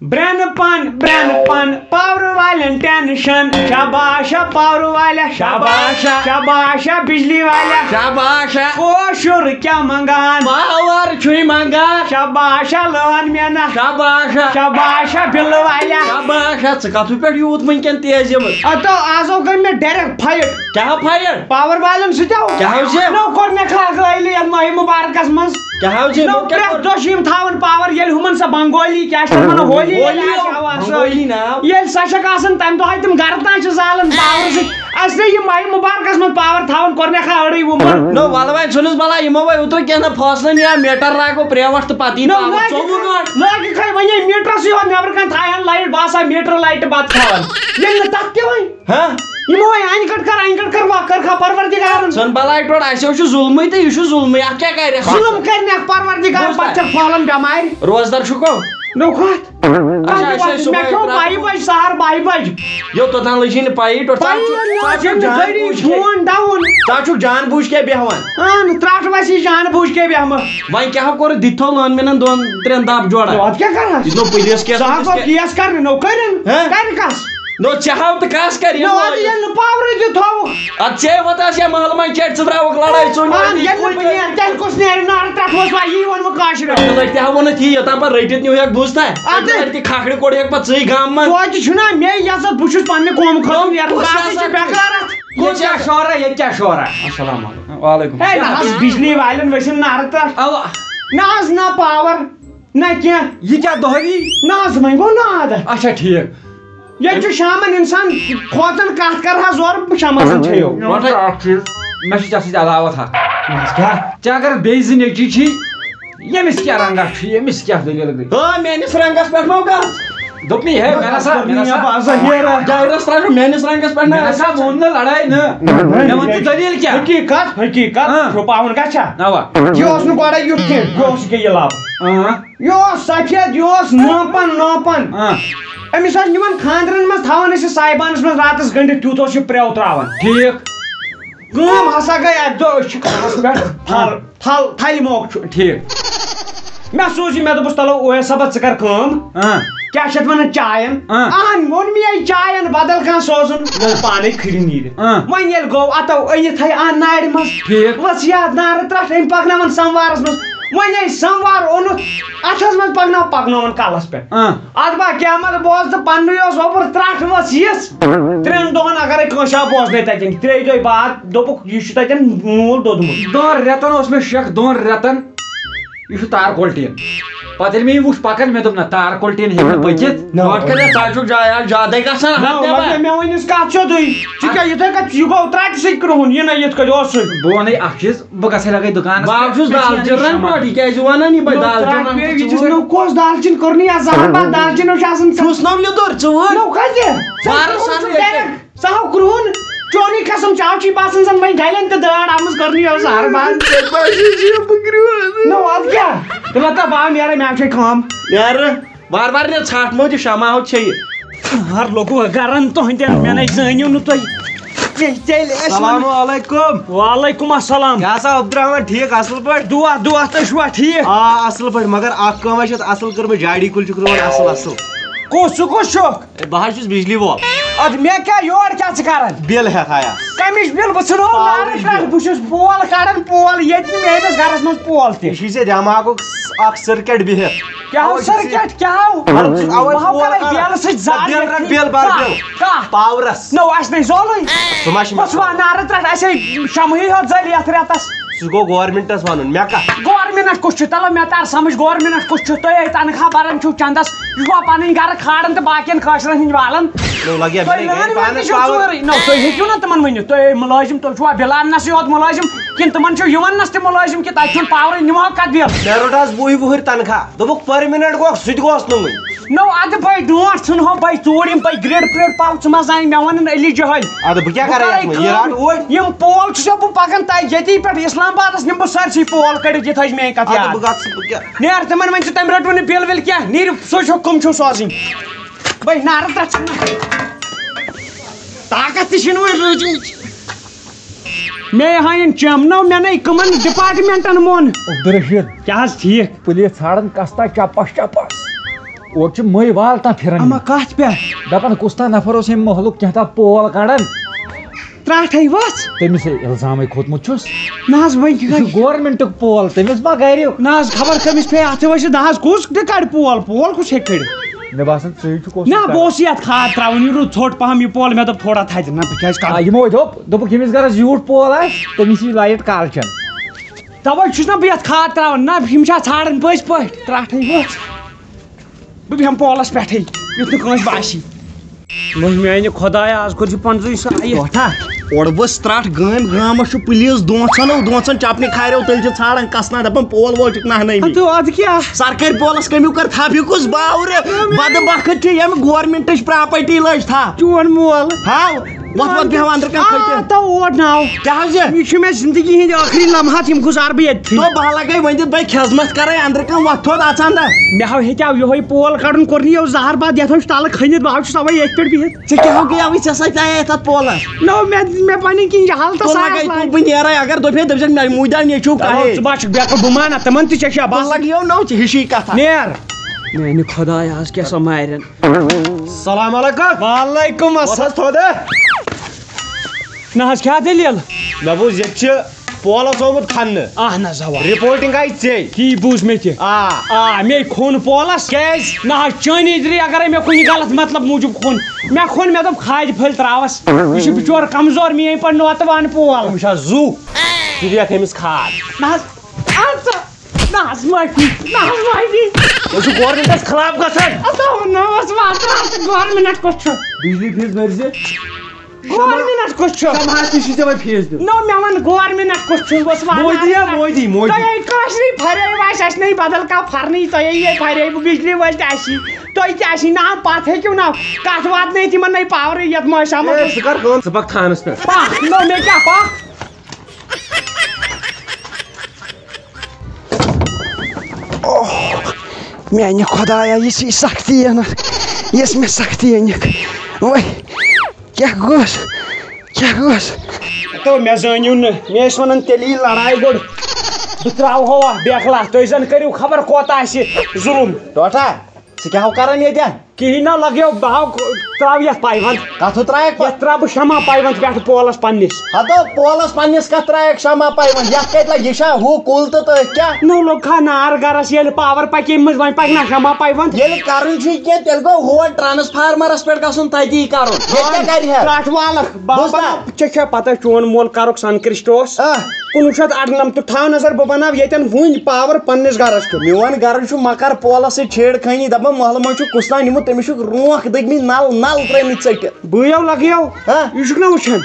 burn پن power والن tension شاباشا power والا شاباشا شاباشا بجلی والا شاباشا کوشر کیا منگان پاور چھوئی منگان شاباشا لون مینا شاباشا شاباشا بل والا شاباشا ژٕ کتھ پٮ۪ٹھ یوٗت وٕنکٮ۪ن تیز یِمہٕ اتو آزو گٔے مےٚ ڈایریکٹ فایٹ کیٛاہ فایٹ پاور والن سۭتۍ کیٛاہ چھِ نو کوٚر مےٚ کھلٲیلی یتھ ماہِ مُبارکس منٛز کیٛاہ چھِ نو پرٛٮ۪تھ دۄہ چھِ یِم تھاوان پاور ییٚلہِ ہُمن سۄ بنگولی کیٛاہ چھِ ونان ہولی ہولی ناو ییٚلہِ سۄ چھکھ آسان تمہِ دۄہے تِم گرٕ تام چھِ زالان پاور سۭتۍ اصلی یہِ ماہِ مُبارکس منٛز پاور تھاوان کوٚر مےٚ أڑٕے وُمر نو وَلہٕ وۄنۍ ژھٕنُس بلا یِمو وۄنۍ اوترٕ کینٛہہ نہٕ فٲصلہٕ نِیا میٹر لاگو پرٛیوٹ تہٕ پتہٕ یی پاور 24 گٲنٛٹہٕ لٲگِکھ وۄنۍ میٖٹرسٕے یوت نیبرٕ کَنۍ تھاون لایٹ بہٕ آسہٕ ہا میٖٹر لایٹہِ بتہٕ کھٮ۪وان ییٚلہِ نہٕ تتھ تہِ وۄنۍ یِمو وۄنۍ انہِ کٔٹ کر وۄنۍ کٔرکھا پروردِگارن ژھٕن بلاے ٹوٹھ اَسہِ چھُ ظُلمٕے تہٕ یہِ چھُ ظُلمٕے اَتھ کیٛاہ کرِ ظُلم کرنکھ پروردِگار پتہٕ چھکھ پھٲلان بٮ۪مارِ روزدار چھُکو نو کتھ مےٚ کھیوٚو 2 بجہِ سہر 2 بجہِ یو توٚتام لٔجی نہٕ پایی ٹوٹھ فون ڈاوُن ژٕ چھُکھ جان بوٗجھ کیٛاہ بیٚہوان ترٛٹھ وسی جان بوٗجھ کے بیٚہمہٕ وۄنۍ کیٛاہ کوٚر دِتھو لٲن مِنن 2-3 دب جوڑا اتھ کیٛاہ کرہس یہِ نو پُلیٖس کیس کیس کرنہِ نو کٔرِن کرِ کس نو ژےٚ ہاو تہٕ کس کر نو ادٕ ییٚلہِ نہٕ پاورٕے تہِ تھووُکھ ادٕ ژےٚ وۄتھ یا محلہٕ منٛز چیٹہِ ژٕ ترٛاوُکھ لڑٲے ژوٚن تیٚلہِ کُس نیرِ نار ترٛٹھ وس یی ووٚنمُت کٲشرٮ۪ن لٔٹہِ تہِ ہاو نہٕ تی یوٚتام پتہٕ رٔٹِتھ نیوٗہکھ بوٗزتھا اَتہِ کھکھرِ کوٚڑہکھ پتہٕ ژٕے گام منٛز توتہِ چھُنہ مے یژھان بہٕ چھُس پننہِ قومہٕ خٲطرٕ نیران باقٕے چھِ بیکار ییٚتہِ کیٛاہ شورا ییٚتہِ کیٛاہ شورا السلام علیکم وعلیکم ہے نہ حظ بجلی والٮ۪ن ؤسِن نارٕ ترٛٹھ اوا نہ حظ نہ پاور نہ کینٛہہ یہِ کیٛاہ دۄہلی نہ حظ وۄنۍ گوٚو نہٕ عادت اچھا ٹھیٖک ییٚتہِ چھُ شامن اِنسان کھوژان کتھ کرٕہا زورٕ شامن چھیو اکھ چیٖز مےٚ چھُ ژےٚ سۭتۍ عداوت اکھ کیٛاہ ژےٚ اگر بیٚیہِ زٕ نیٚچی چھی ییٚمِس کیٛاہ رنگا چھُ ییٚمِس کیٛاہ دٔلیٖل گٔے میٲنِس رنگس پٮ۪ٹھ مو گژھ دوٚپنی ہے مےٚ نسا ڈایرس ترٛاو میٲنِس رنگس پٮ۪ٹھ مےٚ نسا ووٚن نہٕ لڑٲے نہٕ مےٚ ووٚن ژٕ دٔلیٖل کیٛاہ حقیٖقت چھُپاوُن گژھا اوا یہِ اوس نہٕ گۄڈے یُتھ کینٛہہ یہِ اوس یہِ لب یہِ اوس سفید یہِ اوس نوپن أمِس ٲسۍ نِوان خاندرن منٛز تھاوان ٲسۍ یہِ سایبانس منٛز راتس گٔنڈِتھ تیوٗت اوس یہِ پرٛٮ۪و تراوان ٹھیٖک کٲم ہسا گٔے اکہِ دۄہ أسۍ چھِ کھانس پٮ۪ٹھ تھلہِ موقعہٕ چھُ ٹھیٖک مےٚ سوٗز یہِ مےٚ دوٚپُس تلو اویس صٲبا ژٕ کر کٲم کیٛاہ چھِ اتھ ونان چاین ووٚن مے چاین بدل کانٛہہ سوزُن پانے کھٕرِ نیٖرِتھ وۄنۍ ییٚلہِ گوٚو اتو أنِتھ نارِ منٛز ٹھیٖک ؤژھ یاد نارٕ ترٛٹھ أمۍ پکناوان سموارس منٛز وۄنۍ ییٚلہِ سموار اوٚنُکھ اتھس منٛز پکناوان کلس پٮ۪ٹھ اتھ با قیامت بوز تہٕ پننُے اوس اوپُر ترٛٹھ ؤژھ یِژھ 3 دۄہن اگرے کٲنٛسہِ آو بوزنے تتٮ۪ن 3 دۄہہِ بعد دوٚپُکھ یہِ چھُ تتٮ۪ن موٗل دوٚدمُت 2 رٮ۪تن اوس مےٚ شک 2 رٮ۪تن یہِ چھُ تار کولٹیٖن پتہٕ ییٚلہِ مےٚ یہِ وُچھ پکان مےٚ دوٚپ نہ تار کولٹیٖن ہیٚکہِ نہٕ پٔکِتھ ژٕ چھُکھ زیادے گژھان مےٚ ؤنِس کتھ سیوٚدُے ژٕ کیٛاہ یِتھے کٔنۍ یہِ گوٚو ترٛٹہِ سۭتۍ کرٛہُن یہِ نہ یِتھ کٔنۍ اوسُے بہٕ ونے اکھ چیٖز بہٕ گژھے لگے دُکانس بہٕ چھُس دالچیٖن پٲٹھۍ یہِ کیٛازِ وَنان یہِ یہِ نو کۄس دالچیٖن کوٚرنٕے یتھ زبردست دالچیٖنو چھِ آسان چھُس نو لیٚدُر ژٕ نو کتہِ سُہ آو کرٛہُن چونٕے قسم چاو باسان زن وۄنۍ گلٮ۪ن تہِ دٲر آمٕژ کرنٕے اوس ہر بند نو ادٕ کیٛاہ تہٕ مطلب بہٕ آو نیرے مےٚ چھے کٲم نیرٕ بار بار نیر ژھٹھ مو تہِ شمع ہُت چھے یہِ ہر لوٚگوٕ گرن تُہنٛدٮ۪ن مےٚ نَے زٲنِو نہٕ تُہۍ السلام علیکم وعلیکم السلام کیٛاہ سا عبدالرحمان ٹھیٖک اصل پٲٹھۍ دُعا دُعا تُہۍ چھُوا ٹھیٖک اصل پٲٹھۍ مگر اکھ کٲم چھِ اصل کٔرمٕژ جاڈی کُلۍ چھُکھ رُوان اصل اصل کُس سُہ کُس چھُکھ بہٕ حظ چھُس بجلی وول ادٕ مےٚ کیٛاہ یورٕ کیٛاہ ژٕ کران بِل ہٮ۪تھ آیا کمِچ بِل بہٕ ژھٕنو نارٕ پٮ۪ٹھ بہٕ چھُس پول کڑان پول ییٚتہِ نہٕ میٲنِس گرس منٛز پول تہِ یہِ چھُے ژےٚ دٮ۪ماغُک اکھ سٔرکٹ بِہِتھ کیٛاہ سرکٹ کیٛاہ بِل سۭتۍ بِل بر بِل پاورس نو اَسہِ نَے زولٕے سُہ ما چھُ بہٕ چھُس نارٕ ترٛٹھ اَسے شمہٕے یوت زٔلۍ یتھ رٮ۪تس سُہ گوٚو گورمِنٹس ونُن مےٚ کتھ گورمِنٹ کُس چھُ تلو مےٚ تر سمجھ گورمِنٹ کُس چھُ تُہۍ تنخواہ بران چھِو چندس یہِ چھُوا پنٕنۍ گرٕ کھالان تہٕ باقین کٲشرن ہٕنٛدۍ والان نو تُہۍ ہیٚکِو نا تِمن ؤنِتھ تُہۍ مُلٲزِم تُہۍ چھُوا بِل اننسٕے یوت مُلٲزِم کِنہٕ تِمن چھُ یِونس تہِ مُلٲزِم کہِ تتہِ چھُنہٕ پاورٕے نِمہو کتھ بِل مےٚ روٚٹ حظ 20 تنخواہ دوٚپُکھ پٔر مِنٹ گوٚو سُہ تہِ گوس نہٕ وُنہِ نو ادٕ بے ڈونٛٹھ ژھٕنہو بے ژوٗر یِم بے گرٛیڈ پرٛیڈ پاو ژٕ ما زانہِ مےٚ وَنن علی جہٲلۍ ادٕ بہٕ کیٛاہ کرٕ یہِ رٹ اوٗرۍ یِم پول چھُسو بہٕ پکان تتہِ ییٚتی پٮ۪ٹھ اسلام آبادس نِمہٕ بہٕ سٲرسٕے پول کٔڑِتھ یہِ تھٲیزِ میٲنۍ کتھ یاد بہٕ گژھٕ بہٕ کیٛاہ نیر تِمن ؤنۍ ژٕ تٔمۍ رٔٹوٕ نہٕ بِل وِل کینٛہہ نیٖرِو سوٗزِو کٕم چھِو سوزٕنۍ بے نارٕ ترٛٹھ طاقت تہِ چھِنہٕ وۄنۍ روٗدمٕژ مے ہاین چمنو مےٚ نَے کٕمن ڈپارٹمنٹن مون عبدالرشیٖد کیٛاہ حظ ٹھیٖک پُلیٖس ژھانڈان کستا چپس چپس اور مئی وال تا پھران اما کتھ پہ دپان کُس نفر اس محلُک کینٛہہ پول کڑان تراٹھے وس تٔمِس الزامے کھوتمُت چھُس نہ حظ وۄنۍ گورمنٹُک پول تٔمِس ما گرِ نہ حظ خبر کٔمِس پیٚیہِ اَتھٕ ؤسِتھ نہ حظ کُس تہِ کڑِ پول کُس ہیٚکہِ کٔڑِتھ مےٚ باسان ژٕ چھُکھ نہ بہٕ اوسُس یتھ کھاد تراوُن یہِ روٗد ژھوٚٹ پہم یہِ پول مےٚ دوٚپ تھوڑا تھدِ نہ بہٕ کیازِ کڑٕ یِمو دوٚپُکھ ییٚمِس گرس زیوٗٹھ پول آسہِ تٔمِس یی لایٹ کالچن تَوے چھُس نہ بہٕ یتھ کھاد تراوان نہ یِم چھا ژھانڈان پٔزۍ پٲٹھۍ تراٹھے وس بہٕ بیٚہمہٕ پولس پٮ۪ٹھٕے یُتھ نہٕ کٲنٛسہِ باسی وۄنۍ میانہِ خۄدایا آز کوٚر یہِ 50 سایہِ اور بس ترٛٹھ گامس پُلیٖس دونٛژن چپنہِ کھاریو تیٚلہِ چھِ ژھانڈان کسنا دپان پول وول چھُکھ نہنٲومٕتۍ تہٕ اَدٕ کیٛاہ سرکٲرۍ پولس کٔمیو کر تھپھ یہِ کُس باورٕ بدٕ بخت چھِ ییٚمہِ گورمنٹٕچ پراپرٹی لٔج تھپھ چون مول ہاو وۄتھ بیٚہو أنٛدرٕ کَنۍ کھٔٹِتھ تو اوٹ ناو کیٛاہ حظ یہِ چھُ مےٚ زندگی ہٕنٛدۍ ٲخری لمحات یِم گُزار بہٕ ییٚتھی تو بہٕ لگے وۄنۍ دِتھ بے خدمت کرے أنٛدرٕ کَنۍ وۄتھ تھوٚد اژان دا مےٚ ہاو ہیٚتیٛاو یِہوے پول کڑُن کوٚر نہٕ یو زہر باد یتھ چھُ تلہٕ کھٔنِتھ بہٕ چھُس تَوے ییٚتھۍ پٮ۪ٹھ بِہِتھ ژےٚ کیٛاہ گٔیاوٕے ژےٚ سۭتۍ آیے تتھ پولس نو مےٚ پنٕنۍ کِنۍ جہل تہٕ لگے تو بہٕ نیرے اگر دپے دپژ موٗدیٛاو نیچوٗ کہے ژٕ بہٕ چھُکھ بہٕ مانہ تِمن تہِ چھےٚ بہٕ لگیو نو ژےٚ ہِشی کتھا نیر میانہِ خۄدایا آز کیٛاہ سۄ مارٮ۪ن سلام علیکم وعلیکُم السلام تھوٚد نہ حظ کیٛاہ دٔلیٖل مےٚ بوٗز ییٚتہِ چھِ پولس آمُت کھننہٕ اہن حظ اوا رِپوٹِنگ آیہِ ژےٚ تی بوٗز مےٚ تہِ مے کھوٚن پولس کیٛازِ نہ حظ چٲنی ذریعہِ اگرے مےٚ کُنہِ غلط مطلب موٗجوٗب کھوٚن مےٚ دوٚپ کھادِ پھٔلۍ تراوس یہِ چھُ بِچور کمزور میٲنۍ پٲٹھۍ نوتہٕ وانہٕ پول أمِس چھا زُو ژٕ دِکھ أمِس کھاد نہ حظ نہ حظ معٲفی نہ حظ معٲفی تُہۍ چھِو گورمنٹس خلاف گژھان گورمنٹ کُس چھُ بجلی فیٖس بٔرزِ گورمنٹ کُس چھُ تہِ چھُ ژےٚ وۄنۍ فیٖس دیُن نو مےٚ وَن گورمنٹ کُس چھُ مودی تۄہے کٲشرٕے فرٲیِو اَسہِ نہٕ بدل کانٛہہ فرنٕے تۄہے ییٚتہِ فرٲیِو بجلی وٲلۍ تہِ اَسی تۄہہِ تہِ اَسی نہ پتہٕ ہیٚکِو نہ کتھ واتنٲیِتھ یِمن نٔے پاورٕے یتھ مٲشام ژٕ کر کٲم ژٕ پک تھانس پٮ۪ٹھ پکھ نو مےٚ کیٛاہ پکھ میانہِ خۄدایا یُس یہِ سختی یۄس مےٚ سختی أنِکھ وۄنۍ کیٛاہ گوٚژھ تو مےٚ زٲنِو نہٕ مےٚ ٲسۍ ونان تیٚلہِ یی لڑایہِ گۄڈٕ بہٕ تراوہو اَتھ بیکلا تُہۍ زن کٔرِو خبر کوتاہ آسہِ ظُلُم ٹوٹھا ژٕ کیٛاہ ہو کران ییٚتٮ۪ن کِہیٖنۍ نہ لگیو بہٕ ہاو تراو یتھ پایونٛد کتھٕ ترٛایکھ یتھ تراو بہٕ شمع پایونٛد پٮ۪ٹھٕ پولس پننِس ہتو پولس پننِس کتھ ترٛایکھ شمع پایونٛد یتھ کتہِ لگہِ یہِ چھا ہُہ کُل تہٕ تٔتھۍ کیٛاہ نو لوٚگ کھا نار گرس ییٚلہِ پاور پکہِ ییٚمہِ منٛز وۄنۍ پکہِ نہ شمع پایونٛد ییٚلہِ کرُن چھُے کینٛہہ تیٚلہِ گوٚو ہور ٹرانسفارمرس پٮ۪ٹھ گژھُن تتی کرُن ییٚتہِ کیٛاہ کرِ ہے ترٛٹھ والکھ ژےٚ چھےٚ پتہ چون مول کرُکھ سنکرشٹ اوس 1998 تھاو نظر بہٕ بناو ییٚتٮ۪ن وُنۍ پاور پننِس گرس کیُتھ میون گرٕ چھُ مکر پولس سۭتۍ چھیڑ خٲنی دپان محلہٕ منٛز چھُ کُس تام نِمُت تٔمِس چھُکھ رونٛکھ دٔگمٕتۍ نل ترٲمٕتۍ ژٔٹِتھ بٲیو لگیو یہِ چھُکھ نہ وٕچھان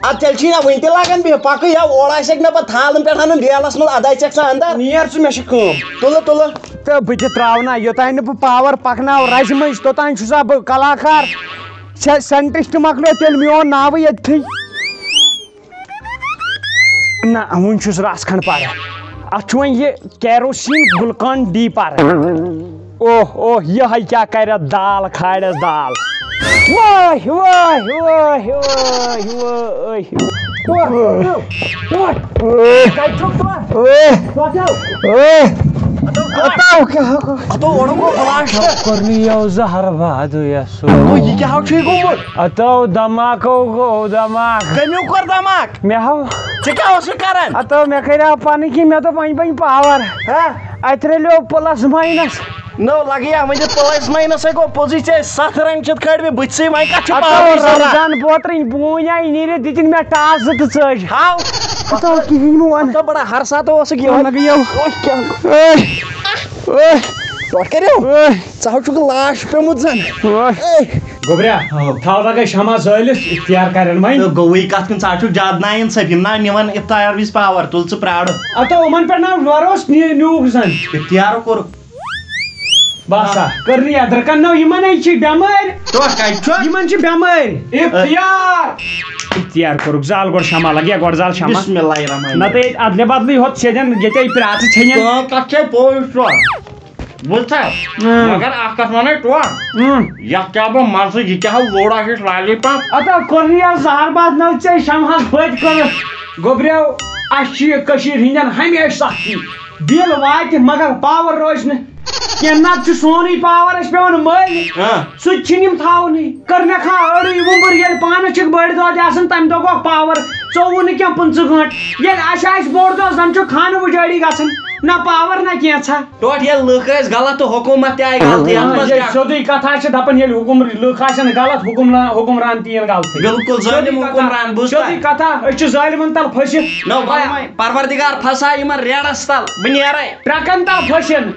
ادٕ تیٚلہِ چھُے نہ وُنہِ تہِ لگان بیٚیہِ پکہٕ یا اورٕ آسٮ۪کھ مےٚ پتہٕ تھالن پٮ۪ٹھ انُن ریلس منٛز ادا ژےٚ سا اندر نیر ژٕ مےٚ چھِ کٲم تُلہٕ تہٕ بہٕ تہِ تراونا یوٚتانۍ نہٕ بہٕ پاور پکناو رزِ منٛز توٚتانۍ چھُسا بہٕ کلاکار سینٹسٹ مۄکلیو تیٚلہِ میون ناوٕے ییٚتھٕے نہ وُنہِ چھُس رس کھنڈ پرٕ اتھ چھُ وۄنۍ یہِ کیروسیٖن گُلکان ڈی پرٕ اوہ یِہے کیٛاہ کرِ دال کھالٮ۪س دال زہر باد یہِ کیٛاہ ہو چھُے گوٚمُت اتو دھماکو گوٚو دھماک کٔمیُک کوٚر دھماک مےٚ ہاو ژٕ کیٛاہ اوسُکھ کران اتو مےٚ کریاو پنٕنۍ کِنۍ مےٚ دوٚپ وۄنۍ بنہِ پاور اتہِ رلیو پلس ماینس نو لگیا وۄنۍ پلس ماینس گوٚو پوٚزُے ژےٚ 7 رنٛگ چھِتھ کھٲڑۍ مےٚ بٕتھسٕے وۄنۍ کتھ چھُ پاورٕچ ضروٗرت رمضان بیترٕنۍ بوٗنۍ آیہِ نیٖرِتھ دِتِنۍ مےٚ ٹاس 2 تہٕ ژٔج ہاو اتو کِہیٖنۍ نہٕ وَن تو بڑا ہر ساتہٕ اوسُکھ یِوان لگیو ٹوٹھ کٔرِو ژٕ ہو چھُکھ لاش پیوٚمُت زن گوٚبریا تھاو لگے شمع زٲلِتھ اختیار کرن وۄنۍ تہٕ گوٚوٕے کتھ کُن ژٕ ہا چھُکھ زیادٕ نا اِنصٲفی یِم نا نِوان اِفتار وِز پاور تُل ژٕ پرٛارٕ اتو یِمن پٮ۪ٹھ نا وروس نیوٗکھ زن اِفتیارو کوٚرُکھ باسا کٔر نہٕ یدرٕ کن نو یِمن چھِ بٮ۪مٲرۍ ٹوٹھ کتہِ چھُ یِمن چھِ بٮ۪مٲرۍ اختیار کوٚرُکھ زال گۄڈٕ شمع لگیا گۄڈٕ زال شمع بسم اللہ الرحمن نتہٕ ییٚتہِ ادلہِ بدلٕے ہوت سیٚدٮ۪ن ییٚتے پرٛاژٕ ژھیٚنٮ۪ن کتھ چھے پوٚز ٹوٹھ بوٗزتھا مگر اکھ کتھ ونے ٹوٹھ یتھ کیٛاہ بہٕ مزٕ یہِ کیٛاہ لوڑ آسٮ۪س لالی پمپ اتو کوٚر نہٕ یَتھ زہر باد نو ژےٚ شمہس بٔتۍ کٔرٕتھ گوٚبریو اَسہِ چھِ یہِ کٔشیٖرِ ہِنٛدٮ۪ن ہمیشہِ سختی بِل واتہِ مگر پاور روزِ نہٕ کینٛہہ نتہٕ چھُ سونُے پاور اَسہِ پیوان مٔلۍ سُہ تہِ چھِنہٕ یِم تھاونٕے کٔر مےٚ أڑٕے وُمبٕر ییٚلہِ پانَس چھِکھ بٔڑۍ دۄہ تہِ آسان تَمہِ دۄہ گوٚو پاور 24 نہٕ کینٛہہ 15 گٲنٛٹہٕ ییٚلہِ اَسہِ آسہِ بوٚڑ دۄہ زَن چھُ خانہٕ وُجٲڑی گژھان نہ پاور نہ کینٛژھا ٹوٹھ ییٚلہِ لُکھ ٲسۍ غلط تہٕ حکوٗمت تہِ آیہِ غلطی اَتھ منٛز کیٛاہ سیوٚدُے کتھا چھِ دَپان ییٚلہِ لُکھ آسن غلط حُکُمران تہِ یِن غلطٕے بالکل ظٲلِم حُکُمران سیوٚدُے کتھا أسۍ چھِ ظٲلمن تل پھٔسِتھ پروردِگار پھسا یِمن ریڈس تل بہٕ نیرے ٹرٛکن تل پھٔسِن